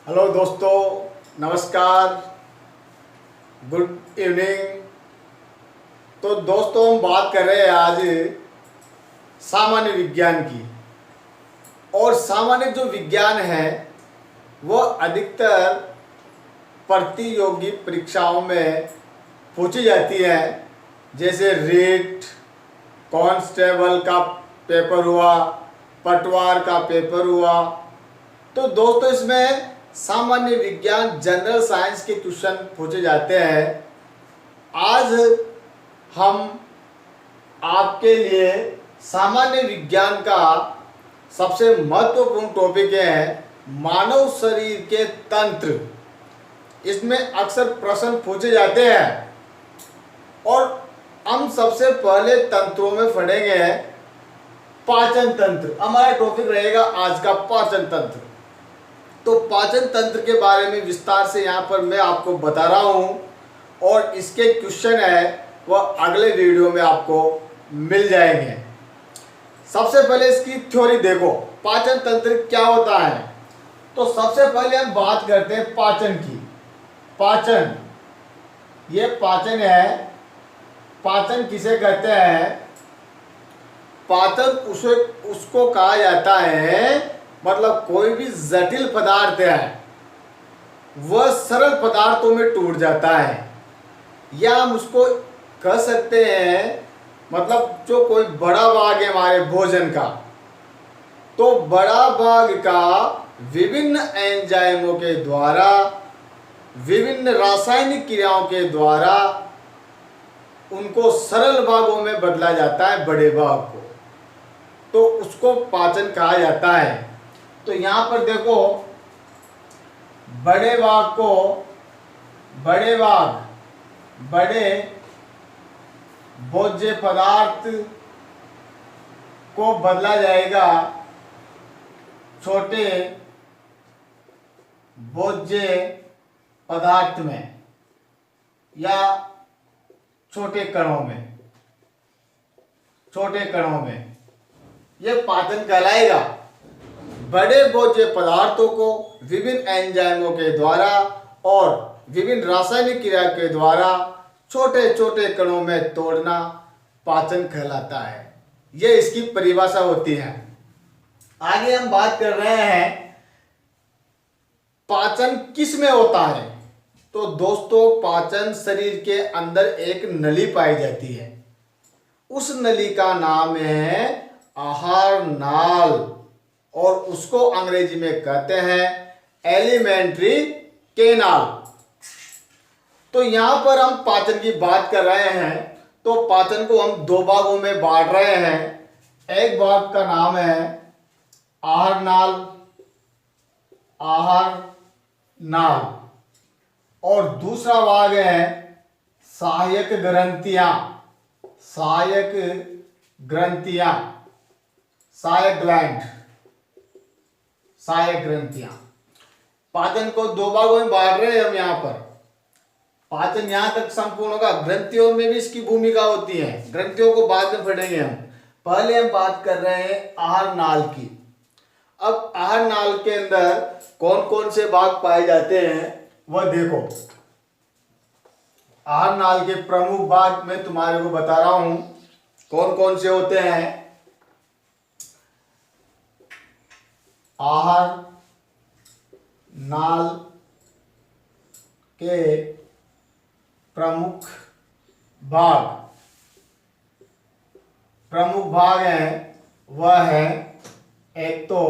Hello दोस्तों, नमस्कार, good evening. तो दोस्तों, हम बात कर रहे हैं आज सामान्य विज्ञान की। और सामान्य जो विज्ञान है वो अधिकतर प्रतियोगी परीक्षाओं में पूछी जाती है। जैसे रीट, कांस्टेबल का पेपर हुआ, पटवार का पेपर हुआ। तो दोस्तों, इसमें सामान्य विज्ञान जनरल साइंस के क्वेश्चन पूछे जाते हैं। आज हम आपके लिए सामान्य विज्ञान का सबसे महत्वपूर्ण टॉपिक है मानव शरीर के तंत्र। इसमें अक्सर प्रश्न पूछे जाते हैं और हम सबसे पहले तंत्रों में पढ़ेंगे पाचन तंत्र। हमारा टॉपिक रहेगा आज का पाचन तंत्र। तो पाचन तंत्र के बारे में विस्तार से यहाँ पर मैं आपको बता रहा हूँ और इसके क्वेश्चन है वह अगले वीडियो में आपको मिल जाएंगे। सबसे पहले इसकी थ्योरी देखो, पाचन तंत्र क्या होता है। तो सबसे पहले हम बात करते हैं पाचन की। पाचन, ये पाचन है। पाचन किसे कहते हैं? पाचन उसको कहा जाता है, मतलब कोई भी जटिल पदार्थ है वह सरल पदार्थों में टूट जाता है, या हम उसको कह सकते हैं मतलब जो कोई बड़ा भाग है हमारे भोजन का, तो बड़ा भाग का विभिन्न एंजाइमों के द्वारा, विभिन्न रासायनिक क्रियाओं के द्वारा उनको सरल भागों में बदला जाता है, बड़े भाग को, तो उसको पाचन कहा जाता है। तो यहां पर देखो, बड़े भाग बड़े भोज्य पदार्थ को बदला जाएगा छोटे भोज्य पदार्थ में या छोटे कणों में यह पाचन कहलाएगा। बड़े भोज्य पदार्थों को विभिन्न एंजाइमों के द्वारा और विभिन्न रासायनिक क्रिया के द्वारा छोटे छोटे कणों में तोड़ना पाचन कहलाता है। यह इसकी परिभाषा होती है। आगे हम बात कर रहे हैं पाचन किस में होता है। तो दोस्तों, पाचन शरीर के अंदर एक नली पाई जाती है। उस नली का नाम है आहार नाल और उसको अंग्रेजी में कहते हैं एलिमेंट्री कैनाल। तो यहां पर हम पाचन की बात कर रहे हैं। तो पाचन को हम दो भागों में बांट रहे हैं। एक भाग का नाम है आहार नाल और दूसरा भाग है सहायक ग्रंथियां। पाचन को दो भागों में बांट रहे हैं हम यहाँ पर। पाचन यहां तक संपूर्ण होगा। ग्रंथियों में भी इसकी भूमिका होती है, ग्रंथियों को बाद में पढ़ेंगे हम। पहले हम बात कर रहे हैं आहार नाल की। अब आहार नाल के अंदर कौन कौन से भाग पाए जाते हैं वह देखो। आहार नाल के प्रमुख भाग मैं तुम्हारे को बता रहा हूं कौन कौन से होते हैं। आहार नाल के प्रमुख भाग हैं, वह है एक तो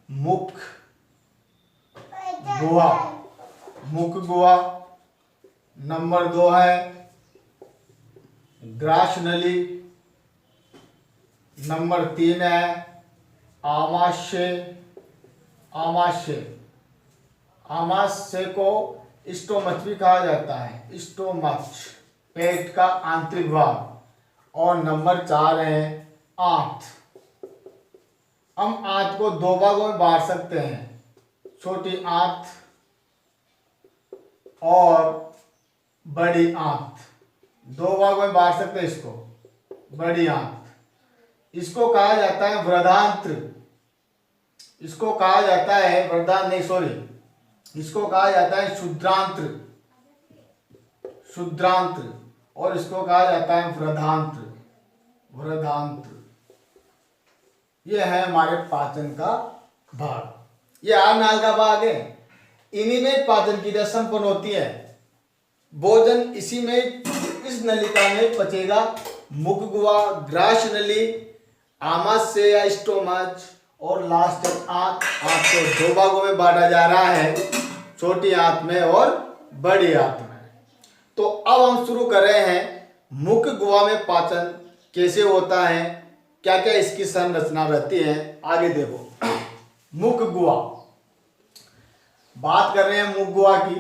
मुख गुहा, नंबर 2 है ग्रास नली, नंबर 3 है आमाशय को स्टोमच भी कहा जाता है, स्टोमच पेट का आंतरिक भाग। और नंबर 4 है आंत। हम आंत को दो भागों में बांट सकते हैं, छोटी आंत और बड़ी आंत। दो भागों में बांट सकते हैं इसको। बड़ी आंत, इसको कहा जाता है वृद्धांत्र। इसको कहा जाता है वृद्धांत्र नहीं, सॉरी, इसको कहा जाता है शुद्रांत्र, शुद्रांत्र, और इसको कहा जाता है वृद्धांत्र, वृद्धांत्र। ये है हमारे पाचन का भाग। ये आहार का भाग है, इन्हीं में पाचन क्रिया संपन्न होती है। भोजन इसी में, इस नलिका में पचेगा। मुख गुहा, ग्रास नली, आमाशय या स्टोमच, और लास्ट आंत। आंत को दो भागों में बांटा जा रहा है, छोटी आंत में और बड़ी आंत में। तो अब हम शुरू कर रहे हैं, मुख गुहा में पाचन कैसे होता है, क्या क्या इसकी संरचना रहती है, आगे देखो। मुख गुहा, बात कर रहे हैं मुख गुहा की।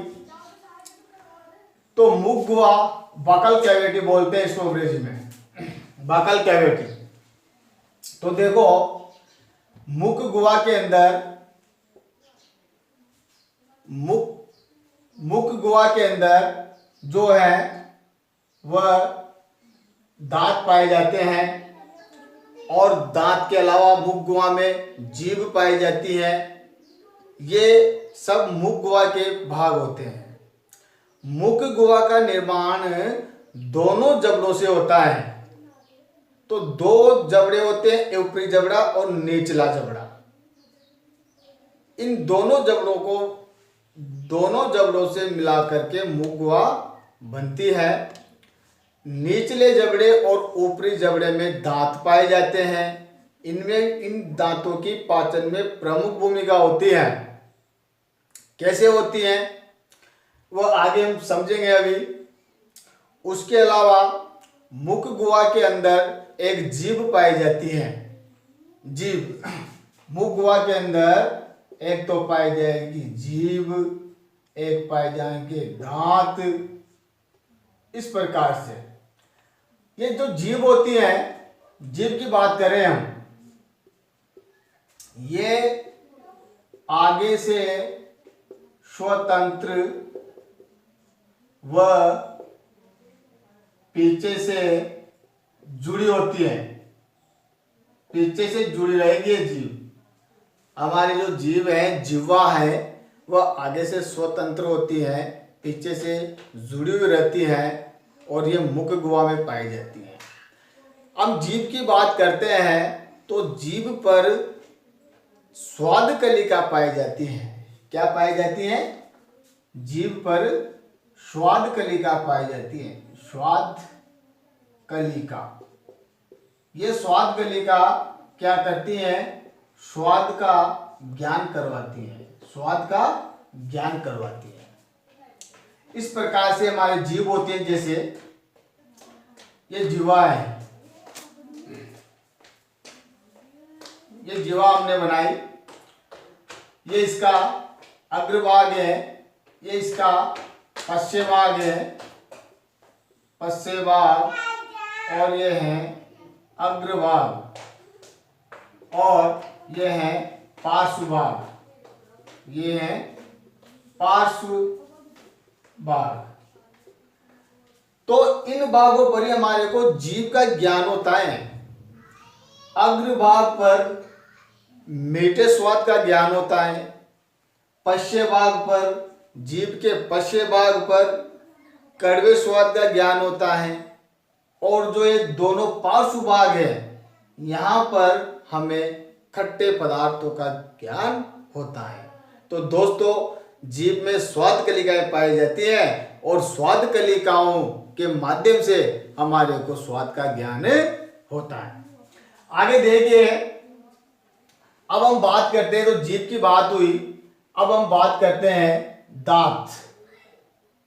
तो मुख गुहा बकल कैविटी बोलते हैं इसको अंग्रेजी में, बकल कैविटी। तो देखो, मुख गुहा के अंदर, मुख गुहा के अंदर जो है वह दांत पाए जाते हैं, और दांत के अलावा मुख गुहा में जीभ पाई जाती है। ये सब मुख गुहा के भाग होते हैं। मुख गुहा का निर्माण दोनों जबड़ों से होता है। तो दो जबड़े होते हैं, ऊपरी जबड़ा और निचला जबड़ा। इन दोनों जबड़ों से मिलाकर के मुख गुहा बनती है। निचले जबड़े और ऊपरी जबड़े में दांत पाए जाते हैं। इनमें, इन दांतों की पाचन में प्रमुख भूमिका होती है। कैसे होती है वह आगे हम समझेंगे अभी। उसके अलावा मुख गुहा के अंदर एक जीभ पाई जाती है। जीभ, मुख गुहा के अंदर एक तो पाई जाएगी जीभ, एक पाए जाएंगे दांत। इस प्रकार से ये जो जीभ होती है, जीभ की बात करें हम, ये आगे से स्वतंत्र व पीछे से जुड़ी होती है। पीछे से जुड़ी रहेगी ये जीभ। हमारी जो जीभ है, जिह्वा है, वह आगे से स्वतंत्र होती है, पीछे से जुड़ी हुई रहती है, और ये मुख गुहा में पाई जाती है। हम जीभ की बात करते हैं तो जीभ पर स्वाद कलिका पाई जाती है। क्या पाई जाती है? जीभ पर स्वाद कलिका पाई जाती है। स्वाद कलिका, ये स्वाद कलिका क्या करती है? स्वाद का ज्ञान करवाती है। स्वाद का ज्ञान करवाती है। इस प्रकार से हमारी जीभ होती है। जैसे ये जिह्वा है, ये जिह्वा हमने बनाई, ये इसका अग्रभाग है, ये इसका पश्चिम भाग है, पश्चिम भाग, और ये है अग्रभाग, और ये है पार्श्व भाग, ये है पार्श्व भाग। तो इन भागों पर ही हमारे को जीभ का ज्ञान होता है। अग्रभाग पर मीठे स्वाद का ज्ञान होता है, पश्चिम भाग पर, जीभ के पश्चिम भाग पर कड़वे स्वाद का ज्ञान होता है, और जो ये दोनों पार्श्व भाग है, यहाँ पर हमें खट्टे पदार्थों का ज्ञान होता है। तो दोस्तों, जीभ में स्वाद कलिकाएं पाई जाती है, और स्वाद कलिकाओं के माध्यम से हमारे को स्वाद का ज्ञान होता है। आगे देखिए, अब हम बात करते हैं, तो जीभ की बात हुई, अब हम बात करते हैं दांत,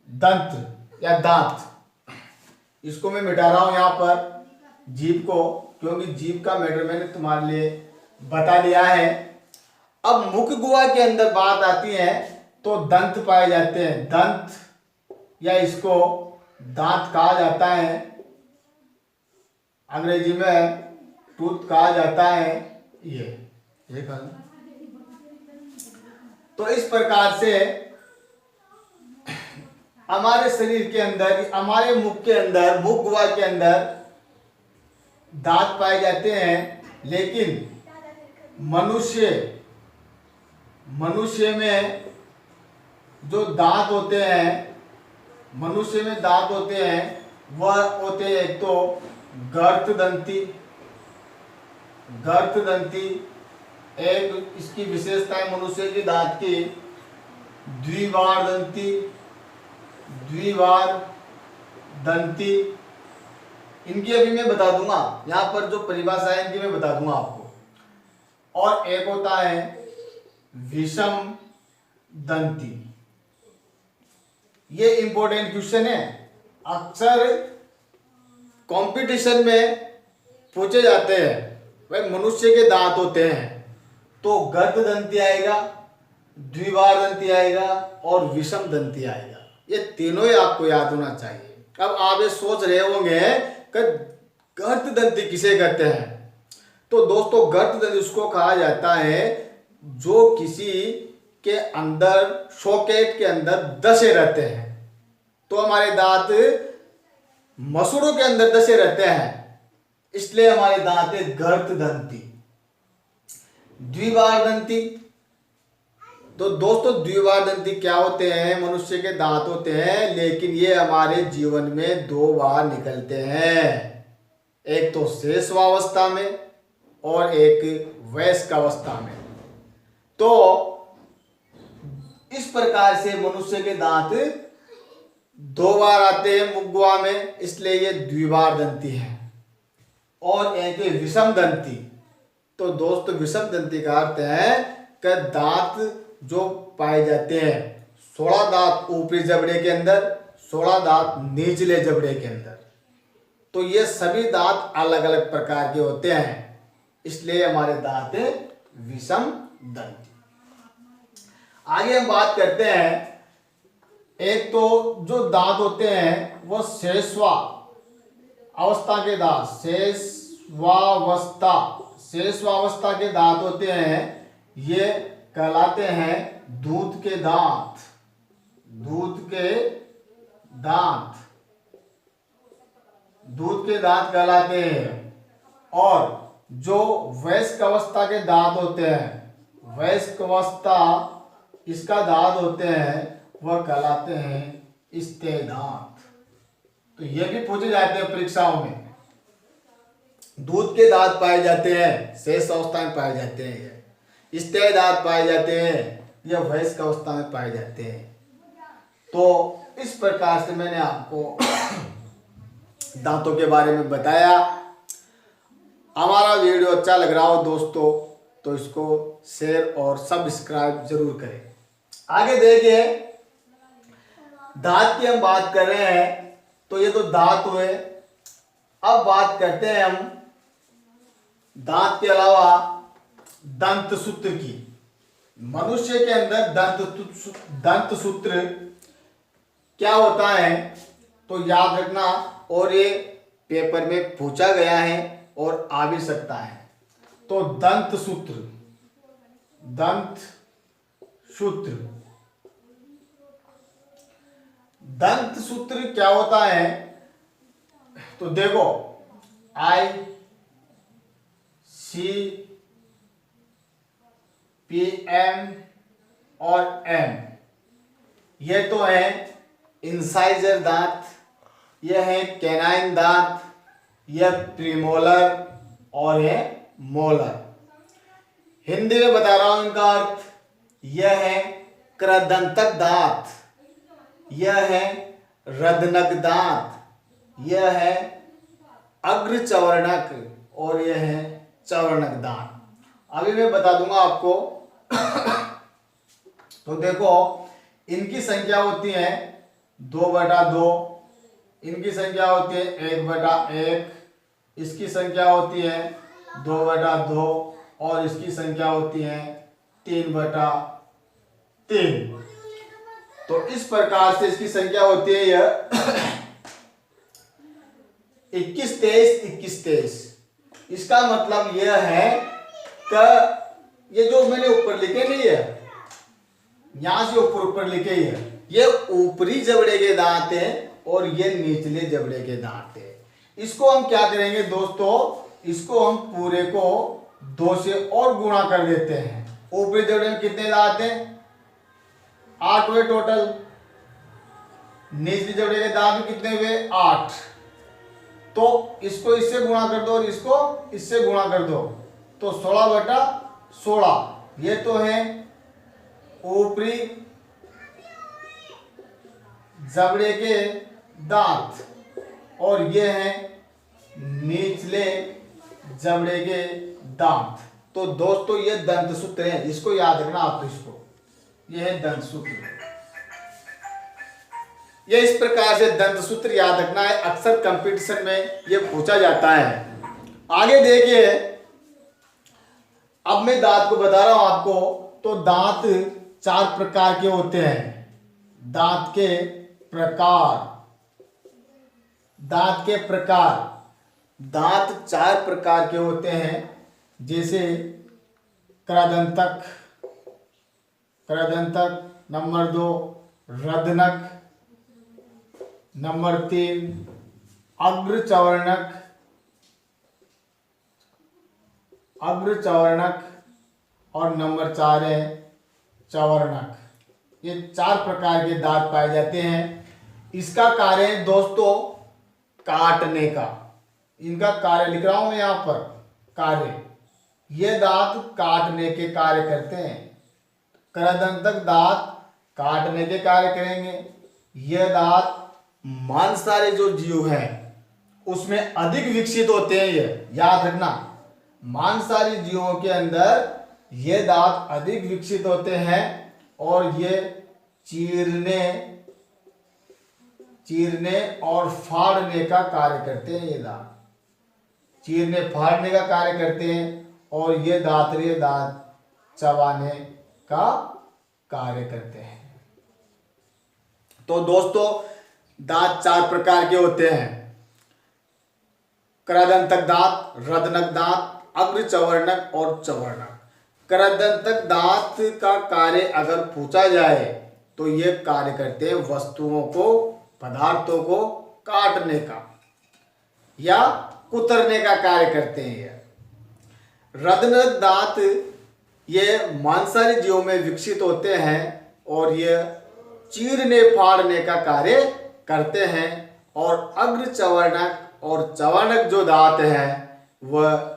दंत या दांत। इसको मैं मिटा रहा हूं यहां पर जीभ को, क्योंकि जीभ का मैटर मैंने तुम्हारे लिए बता दिया है। अब मुख गुहा के अंदर बात आती है तो दंत पाए जाते हैं। दंत या इसको दांत कहा जाता है, अंग्रेजी में टूथ कहा जाता है। ये तो इस प्रकार से हमारे शरीर के अंदर, हमारे मुख के अंदर, मुख गुहा के अंदर दांत पाए जाते हैं। लेकिन मनुष्य में जो दांत होते हैं, मनुष्य में दांत होते हैं, वह होते हैं एक तो गर्तदंती। गर्तदंती एक इसकी विशेषता है मनुष्य के दांत की। द्विवार दंती, द्विवार दंती, इनकी अभी मैं बता दूंगा, यहाँ पर जो परिभाषा है इनकी मैं बता दूंगा आपको। और एक होता है विषम दंती। ये इंपॉर्टेंट क्वेश्चन है, अक्सर कंपटीशन में पूछे जाते हैं। भाई मनुष्य के दांत होते हैं तो गर्द दंती आएगा, द्विवार दंती आएगा और विषम दंती आएगा। ये तीनों ही आपको याद होना चाहिए। अब आप ये सोच रहे होंगे कि गर्द दंती किसे कहते हैं। तो दोस्तों गर्द दंती उसको कहा जाता है जो किसी के अंदर, सॉकेट के अंदर दसे रहते हैं। तो हमारे दांत मसूड़ों के अंदर दसे रहते हैं, इसलिए हमारे दांत है गर्द दंती। द्विवार दंती, तो दोस्तों द्विवार दंती क्या होते हैं? मनुष्य के दांत होते हैं, लेकिन ये हमारे जीवन में 2 बार निकलते हैं। एक तो शेषवावस्था में और एक वयस्कावस्था में। तो इस प्रकार से मनुष्य के दांत 2 बार आते हैं मुग्वा में, इसलिए ये द्विवार दंती है। और एक विषम दंती, तो दोस्तों विषम दंती का अर्थ है कि दांत जो पाए जाते हैं 16 दांत ऊपरी जबड़े के अंदर, 16 दांत निचले जबड़े के अंदर। तो ये सभी दांत अलग अलग प्रकार के होते हैं, इसलिए हमारे दांत विषम दंती। आगे हम बात करते हैं, एक तो जो दांत होते हैं वो शेषवा अवस्था के दांत, शेषवावस्था के दांत होते हैं, ये कहलाते हैं दूध के दांत। दूध के दांत, दूध के दांत कहलाते हैं। और जो वयस्क अवस्था के दांत होते हैं, वयस्क अवस्था इसका दांत होते हैं, वह कहलाते हैं स्तेय दांत। तो ये भी पूछे जाते हैं परीक्षाओं में। दूध के दांत पाए जाते हैं, शेष अवस्था में पाए जाते हैं, स्तेय दांत पाए जाते हैं, या वयस्क अवस्था में पाए जाते हैं। तो इस प्रकार से मैंने आपको दांतों के बारे में बताया। हमारा वीडियो अच्छा लग रहा हो दोस्तों तो इसको शेयर और सब्सक्राइब जरूर करें। आगे देखिए, दांत की हम बात कर रहे हैं, तो ये तो दांत हुए। अब बात करते हैं हम दांत के अलावा दंत सूत्र की। मनुष्य के अंदर दंत सूत्र क्या होता है तो याद रखना, और ये पेपर में पूछा गया है और आ भी सकता है। तो दंत सूत्र, दंत सूत्र, दंत सूत्र क्या होता है तो देखो, I C P M और M, ये तो है इंसाइजर दांत, यह है कैनाइन दांत, यह प्रीमोलर और यह मोलर। हिंदी में बता रहा हूं इनका अर्थ, यह है कृदंतक दांत, यह है रदनक दांत, यह है अग्रचवर्णक और यह है चवर्णक दांत। अभी मैं बता दूंगा आपको। तो देखो, इनकी संख्या होती है 2/2, इनकी संख्या होती है 1/1, इसकी संख्या होती है 2/2 और इसकी संख्या होती है 3/3। तो इस प्रकार से इसकी संख्या होती है यह 21, 23, 21, 23। इसका मतलब यह है कि ये जो मैंने ऊपर लिखे नहीं है, यहां से ऊपर लिखे ही है, ये ऊपरी जबड़े के दांत हैं और ये निचले जबड़े के दांत हैं। इसको हम क्या करेंगे दोस्तों, इसको हम पूरे को 2 से और गुणा कर देते हैं। ऊपरी जबड़े में कितने दांत हैं? 8 हुए टोटल। निचली जबड़े के दांत कितने हुए 8। तो इसको इससे गुणा कर दो और इसको इससे गुणा कर दो तो 16/16। ये तो है ऊपरी जबड़े के दांत और ये हैं निचले जबड़े के दांत। तो दोस्तों ये दंत सूत्र है, इसको याद रखना आप। इसको ये है दंत सूत्र। ये इस प्रकार से दंत सूत्र याद रखना है, अक्सर कंपटीशन में ये पूछा जाता है। आगे देखिए, अब मैं दांत को बता रहा हूं आपको। तो दांत 4 प्रकार के होते हैं। दांत के प्रकार, दांत के प्रकार, दांत 4 प्रकार के होते हैं। जैसे कृदंतक, कृदंतक, नंबर 2 रदनक, नंबर 3 अग्रचवर्णक, अग्रचवर्णक और नंबर 4 है चवर्णक। ये 4 प्रकार के दांत पाए जाते हैं। इसका कार्य है दोस्तों काटने का। इनका कार्य लिख रहा हूं मैं यहां पर, कार्य। ये दांत काटने के कार्य करते हैं। कृदंतक दांत काटने के कार्य करेंगे। ये दांत मांसाहारी जो जीव है उसमें अधिक विकसित होते हैं। ये याद रखना, मांसाहारी जीवों के अंदर ये दांत अधिक विकसित होते हैं और ये चीरने चीरने और फाड़ने का कार्य करते हैं। ये दांत चीरने फाड़ने का कार्य करते हैं और ये दांतरीय दांत चबाने का कार्य करते हैं। तो दोस्तों दांत 4 प्रकार के होते हैं। कृदंतक दांत, रदनक दांत, अग्रचवर्णक और चवर्णक। कृदंतक दांत का कार्य अगर पूछा जाए तो ये कार्य करते हैं वस्तुओं को, पदार्थों को काटने का या कुतरने का कार्य करते हैं। ये रदनक दांत ये मांसाहारी जीवों में विकसित होते हैं और ये चीरने फाड़ने का कार्य करते हैं। और अग्रचवर्णक और चवर्णक जो दांत हैं वह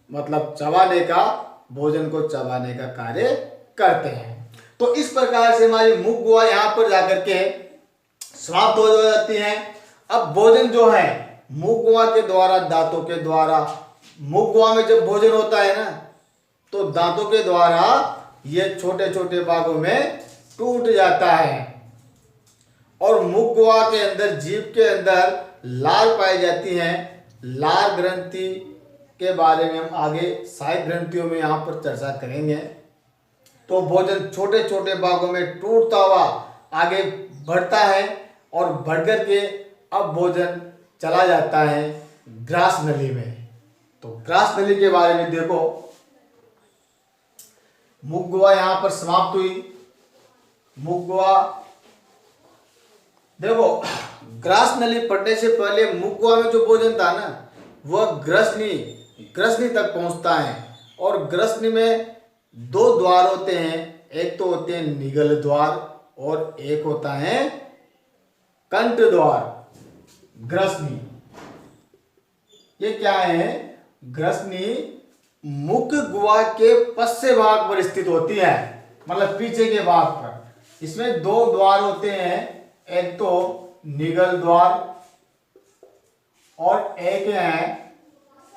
मतलब चबाने का, भोजन को चबाने का कार्य करते हैं। तो इस प्रकार से हमारी मुख गुहा यहाँ पर जाकर के समाप्त हो जाती है। अब भोजन जो है मुख गुहा के द्वारा, दांतों के द्वारा, मुख गुहा में जब भोजन होता है ना तो दांतों के द्वारा ये छोटे छोटे भागों में टूट जाता है और मुख गुहा के अंदर, जीभ के अंदर लार पाई जाती है। लार ग्रंथि के बारे में हम आगे सहायक ग्रंथियों में यहाँ पर चर्चा करेंगे। तो भोजन छोटे छोटे भागों में टूटता हुआ आगे बढ़ता है और बढ़ कर के अब भोजन चला जाता है ग्रास नली में। तो ग्रास नली के बारे में देखो, मुख गुहा यहाँ पर समाप्त हुई। मुख गुहा देखो, ग्रास नली पड़ने से पहले मुख गुहा में जो भोजन था ना वह ग्रसनी तक पहुंचता है। और ग्रसनी में 2 द्वार होते हैं, एक तो होते हैं निगल द्वार और एक होता है कंठ द्वार। ग्रसनी ये क्या है? ग्रसनी मुख गुहा के पश्च भाग पर स्थित होती है, मतलब पीछे के भाग पर। इसमें 2 द्वार होते हैं, एक तो निगल द्वार और एक है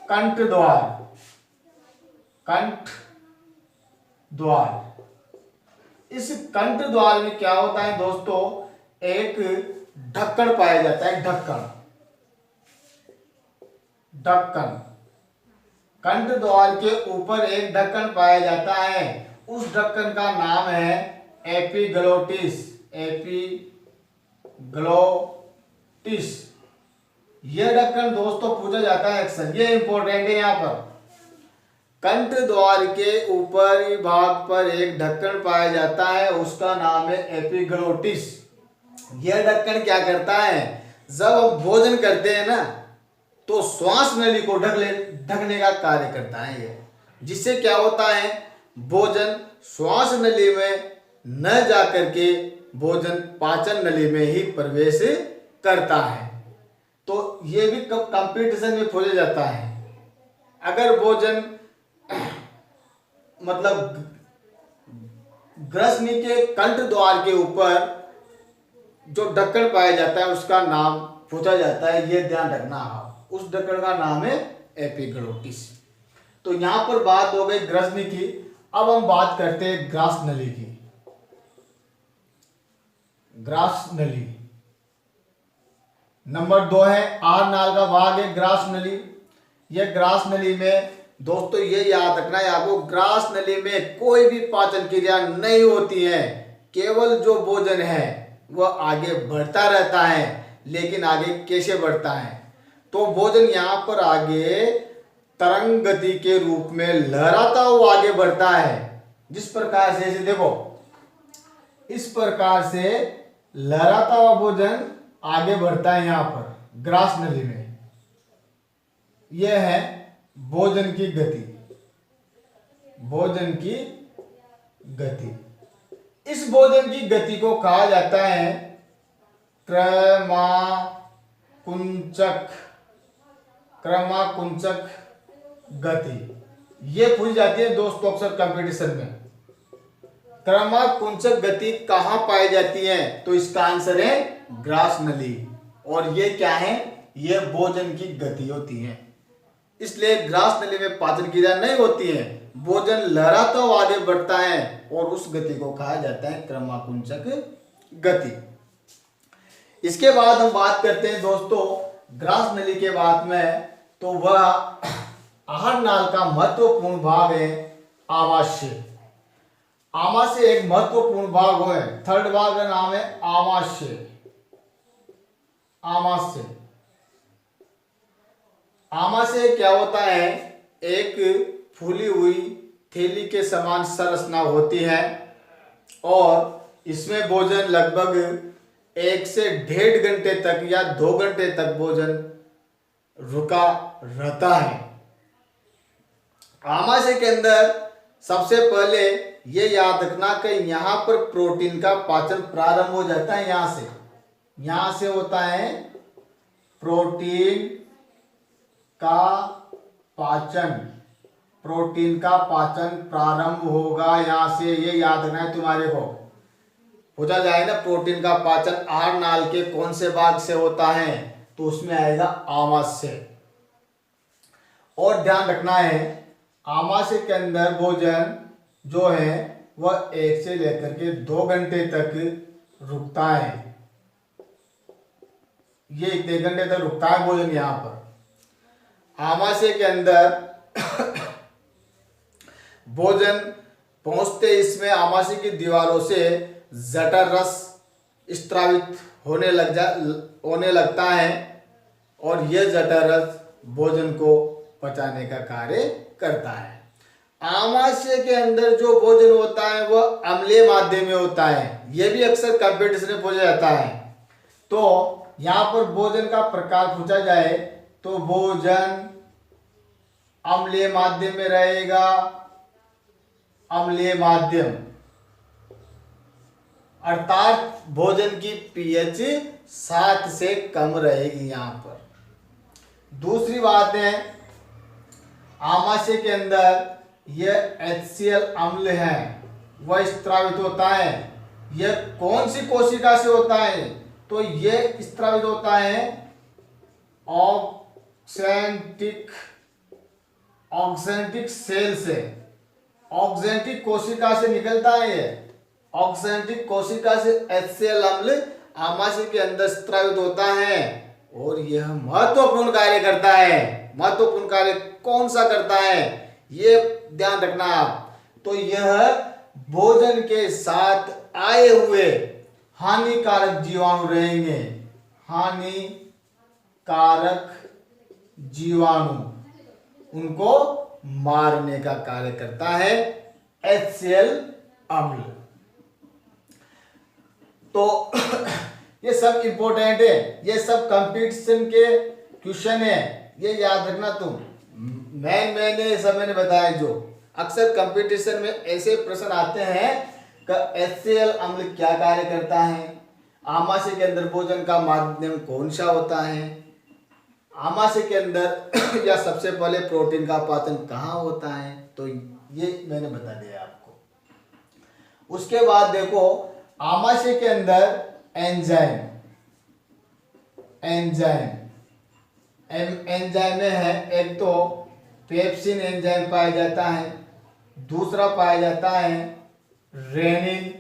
कंठ द्वार। कंठ द्वार, इस कंठ द्वार में क्या होता है दोस्तों, एक ढक्कन पाया जाता है। ढक्कन कंठ द्वार के ऊपर एक ढक्कन पाया जाता है। उस ढक्कन का नाम है एपिग्लोटिस। यह ढक्कन दोस्तों पूछा जाता है अक्सर, ये इंपॉर्टेंट है। यहाँ पर कंठ द्वार के ऊपरी भाग पर एक ढक्कन पाया जाता है, उसका नाम है एपिग्लोटिस। यह ढक्कन क्या करता है, जब हम भोजन करते हैं ना तो श्वास नली को ढकने का कार्य करता है ये, जिससे क्या होता है, भोजन श्वास नली में न जाकर के भोजन पाचन नली में ही प्रवेश करता है। तो ये भी कंपटीशन में खोजा जाता है। अगर भोजन मतलब ग्रसनी के कंठ द्वार के ऊपर जो ढक्कन पाया जाता है उसका नाम पूछा जाता है, ये ध्यान रखना आप। उस ढक्कन का नाम है एपिग्लोटिस। तो यहां पर बात हो गई ग्रसनी की। अब हम बात करते हैं ग्रास नली की। ग्रास नली नंबर 2 है। आहार नाल का भाग है ग्रास नली। यह ग्रास नली में दोस्तों ये याद रखना है आपको, ग्रास नली में कोई भी पाचन क्रिया नहीं होती है। केवल जो भोजन है वह आगे बढ़ता रहता है। लेकिन आगे कैसे बढ़ता है? तो भोजन यहां पर आगे तरंग गति के रूप में लहराता हुआ आगे बढ़ता है। जिस प्रकार से, इसे देखो, इस प्रकार से लहराता हुआ भोजन आगे बढ़ता है यहां पर ग्रास नली में। यह है भोजन की गति। भोजन की गति, इस भोजन की गति को कहा जाता है क्रमाकुंचक। क्रमाकुंचक गति ये पूछी जाती है दोस्तों अक्सर कंपटीशन में। क्रमाकुंचक गति कहां पाई जाती है? तो इसका आंसर है ग्रास नली। और ये क्या है? ये भोजन की गति होती है। इसलिए ग्रास नली में पाचन क्रिया नहीं होती है, भोजन लहराता हुआ आगे बढ़ता है और उस गति को कहा जाता है क्रमाकुंचक गति। इसके बाद हम बात करते हैं दोस्तों ग्रास नली के बाद में, तो वह आहार नाल का महत्वपूर्ण भाग है आमाशय। आमाशय एक महत्वपूर्ण भाग है। थर्ड भाग का नाम है आमाशय। आमाशय, आमाशय क्या होता है? एक फूली हुई थैली के समान संरचना होती है और इसमें भोजन लगभग 1 से 1.5 घंटे तक या 2 घंटे तक भोजन रुका रहता है। आमाशय के अंदर सबसे पहले ये याद रखना कि यहाँ पर प्रोटीन का पाचन प्रारंभ हो जाता है। यहाँ से होता है प्रोटीन का पाचन। प्रोटीन का पाचन प्रारंभ होगा यहाँ से, ये याद रखना है तुम्हारे को। पूछा जाए ना प्रोटीन का पाचन आहार नाल के कौन से भाग से होता है, तो उसमें आएगा आमाशय। और ध्यान रखना है आमाशय के अंदर भोजन जो है वह 1 से लेकर के 2 घंटे तक रुकता है। ये 1 घंटे तक रुकता है भोजन यहाँ पर। आमाशय के अंदर भोजन पहुंचते इसमें आमाशय की दीवारों से जठर रस स्त्रावित होने लगता है और यह जठर रस भोजन को पचाने का कार्य करता है। आमाशय के अंदर जो भोजन होता है वह अम्लीय माध्यम में होता है। यह भी अक्सर कंपटीशन में पूछा जाता है। तो यहाँ पर भोजन का प्रकार पूछा जाए तो भोजन अम्लीय माध्यम में रहेगा। अम्लीय माध्यम अर्थात भोजन की पीएच 7 से कम रहेगी यहाँ पर। दूसरी बात है आमाशय के अंदर यह HCl अम्ल है वह स्त्रावित होता है। यह कौन सी कोशिका से होता है? तो यह स्त्रावित होता है ऑक्सेंटिक सेल से। ऑक्सेंटिक कोशिका से निकलता है। यह ऑक्सेंटिक कोशिका से HCl अम्ल आमाशय के अंदर स्त्रावित होता है और यह महत्वपूर्ण कार्य करता है। महत्वपूर्ण कार्य कौन सा करता है ये ध्यान रखना आप। तो यह भोजन के साथ आए हुए हानिकारक जीवाणु रहेंगे। हानिकारक जीवाणु उनको मारने का कार्य करता है HCl अम्ल। तो ये सब इंपॉर्टेंट है, ये सब कंपटीशन के क्वेश्चन है, ये याद रखना तुम। मैंने सब मैंने बताया जो अक्सर कंपटीशन में ऐसे प्रश्न आते हैं का HCl अम्ल क्या कार्य करता है, आमाशय के अंदर भोजन का माध्यम कौन सा होता है, आमाशय के अंदर या सबसे पहले प्रोटीन का पाचन कहाँ होता है, तो ये मैंने बता दिया आपको। उसके बाद देखो आमाशय के अंदर एंजाइम में है, एक तो पेप्सिन एंजाइम पाया जाता है, दूसरा पाया जाता है रेनिन।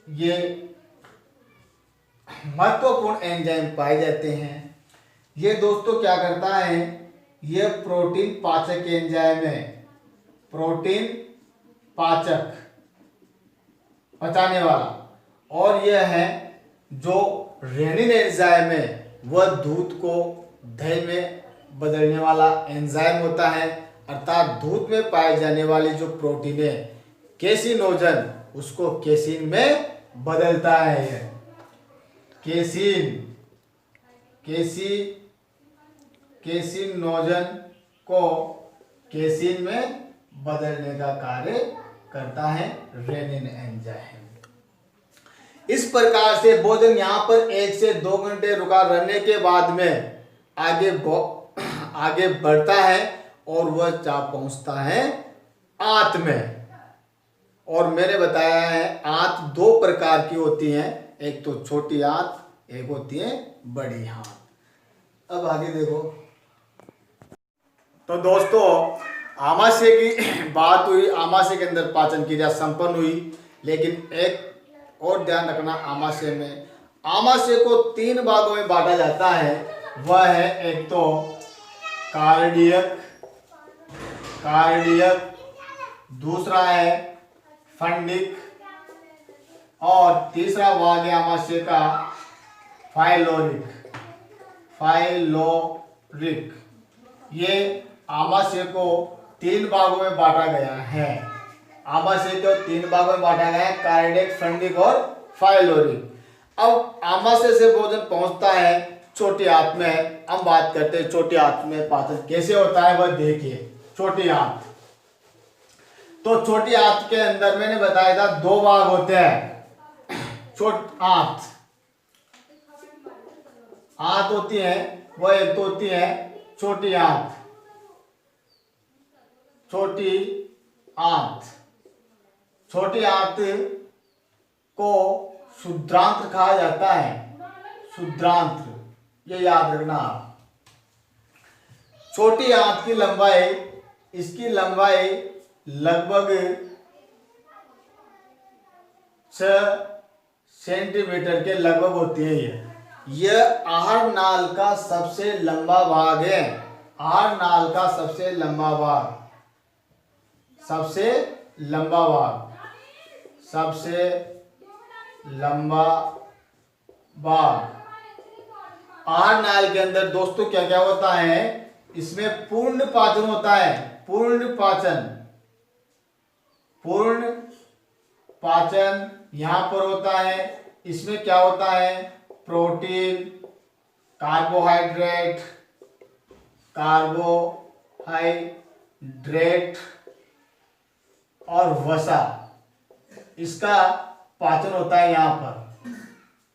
ये महत्वपूर्ण एंजाइम पाए जाते हैं। ये दोस्तों क्या करता है, ये प्रोटीन पाचक एंजाइम है, प्रोटीन पाचक पचाने वाला। और यह है जो रेनिन एंजाइम है, वह दूध को दही में बदलने वाला एंजाइम होता है, अर्थात दूध में पाए जाने वाली जो प्रोटीन है केसिनोजन, उसको केसिन में बदलता है। यह केसिनोजन को केसिन में बदलने का कार्य करता है रेनिन एंजाइम। इस प्रकार से भोजन यहाँ पर 1 से 2 घंटे रुका रहने के बाद में आगे बढ़ता है और वह जा पहुंचता है आंत में। और मैंने बताया है आंत 2 प्रकार की होती हैं, एक तो छोटी आंत, एक होती है बड़ी आंत। अब आगे देखो। तो दोस्तों आमाशय की बात हुई, आमाशय के अंदर पाचन क्रिया संपन्न हुई, लेकिन एक और ध्यान रखना, आमाशय को 3 भागों में बांटा जाता है। वह है एक तो कार्डियक, दूसरा है फंडिक, और तीसरा भाग है आमाशय का फाइलोरिक। ये आमाशय को 3 भागों में बांटा गया है। आमाशय को 3 भागों में बांटा गया है, कार्डियक, फंडिक और फाइलोरिक। अब आमाशय से भोजन पहुंचता है छोटी आंत में। हम बात करते हैं छोटी आंत में पाचन कैसे होता है, वह देखिए। छोटी आंत, तो छोटी आंत के अंदर मैंने बताया था 2 भाग होते हैं। आंत होती है, वह एक तो होती है छोटी आंत। छोटी आंत को शुद्रांत्र कहा जाता है, शुद्रांत्र, ये याद रखना आप। छोटी आंत की लंबाई, इसकी लंबाई लगभग 6 सेंटीमीटर के लगभग होती है। यह आहार नाल का सबसे लंबा भाग है। आहार नाल का सबसे लंबा भाग, आहार नाल के अंदर दोस्तों क्या क्या होता है, इसमें पूर्ण पाचन होता है। पूर्ण पाचन यहां पर होता है। इसमें क्या होता है, प्रोटीन, कार्बोहाइड्रेट और वसा, इसका पाचन होता है यहाँ पर।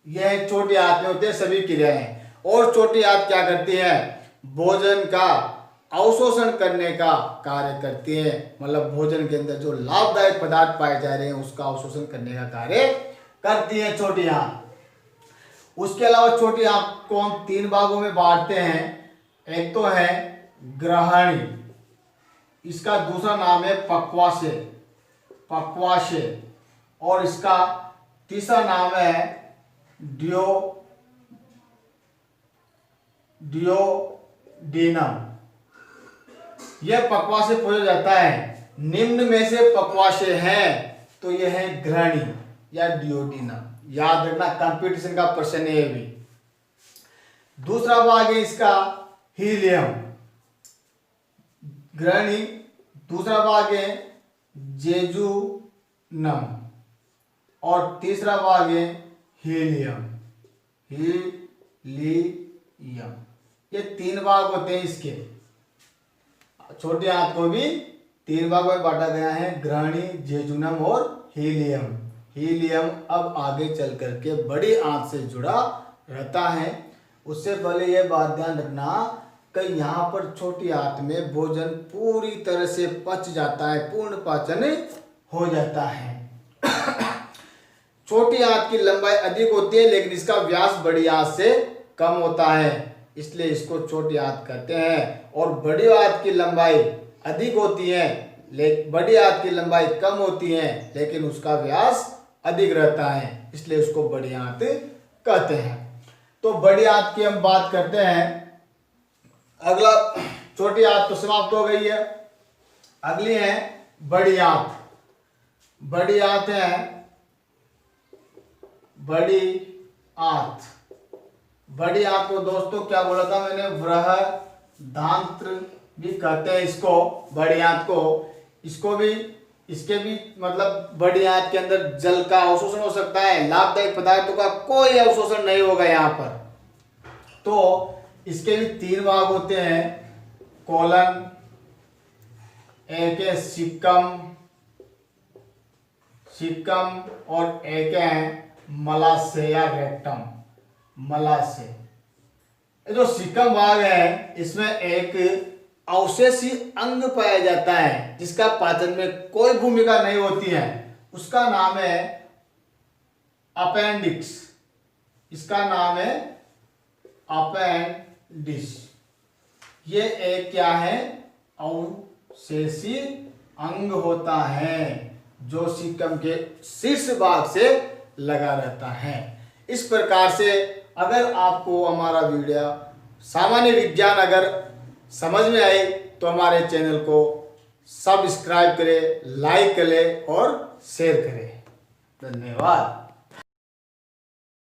यह छोटी आंत में होते हैं सभी क्रियाएं। और छोटी आंत क्या करती है, भोजन का अवशोषण करने का कार्य करती है। मतलब भोजन के अंदर जो लाभदायक पदार्थ पाए जा रहे हैं उसका अवशोषण करने का कार्य करती है छोटी आंत। उसके अलावा छोटी आंत को हम 3 भागों में बांटते हैं। एक तो है ग्रहणी, इसका दूसरा नाम है पक्वाशय, और इसका तीसरा नाम है डियोडीनम। यह पक्वाशय पूछा जाता है, निम्न में से पक्वाशय है तो यह है ग्रहणी या डियोडीनम। याद रखना, कंपटीशन का प्रश्न है भी। दूसरा भाग है इसका हीलियम, ग्रहणी। दूसरा भाग है जेजुनम, और तीसरा भाग है हीलियम। ये 3 भाग होते हैं इसके। छोटी आंत को भी 3 भागों में बांटा गया है, ग्रहणी, जेजुनम और हीलियम। हीलियम अब आगे चल करके बड़ी आंत से जुड़ा रहता है। उससे पहले यह बात ध्यान रखना कि यहाँ पर छोटी आंत में भोजन पूरी तरह से पच जाता है, पूर्ण पाचन हो जाता है। छोटी आंत की लंबाई अधिक होती है लेकिन इसका व्यास बड़ी आंत से कम होता है, इसलिए इसको छोटी आंत कहते हैं। और बड़ी आंत की लंबाई अधिक होती है लेकिन बड़ी आंत की लंबाई कम होती है लेकिन उसका व्यास अधिक रहता है, इसलिए उसको बड़ी आंत कहते हैं। तो बड़ी आंत की हम बात करते हैं। अगला, छोटी आंत तो समाप्त हो गई है, अगली है बड़ी आंत। बड़ी आंत है बड़ी आंत। बड़ी आंत को दोस्तों क्या बोला था मैंने, बृहदांत्र भी कहते हैं इसको, बड़ी आंत को। इसको भी, इसके भी मतलब बड़ी आंत के अंदर जल का अवशोषण हो सकता है, लाभदायक पदार्थों का कोई अवशोषण नहीं होगा यहाँ पर। तो इसके भी 3 भाग होते हैं, कोलन, एक है सिक्कम और एक है मलाशय या रेक्टम, मलाशय। जो सिक्कम भाग है इसमें एक अवशेषी अंग पाया जाता है जिसका पाचन में कोई भूमिका नहीं होती है, उसका नाम है अपेंडिक्स। इसका नाम है अपेंडिक्स। ये एक क्या है, अवशेषी अंग होता है जो सिक्कम के शीर्ष भाग से लगा रहता है। इस प्रकार से अगर आपको हमारा वीडियो सामान्य विज्ञान अगर समझ में आए तो हमारे चैनल को सब्सक्राइब करें, लाइक करें और शेयर करें। धन्यवाद।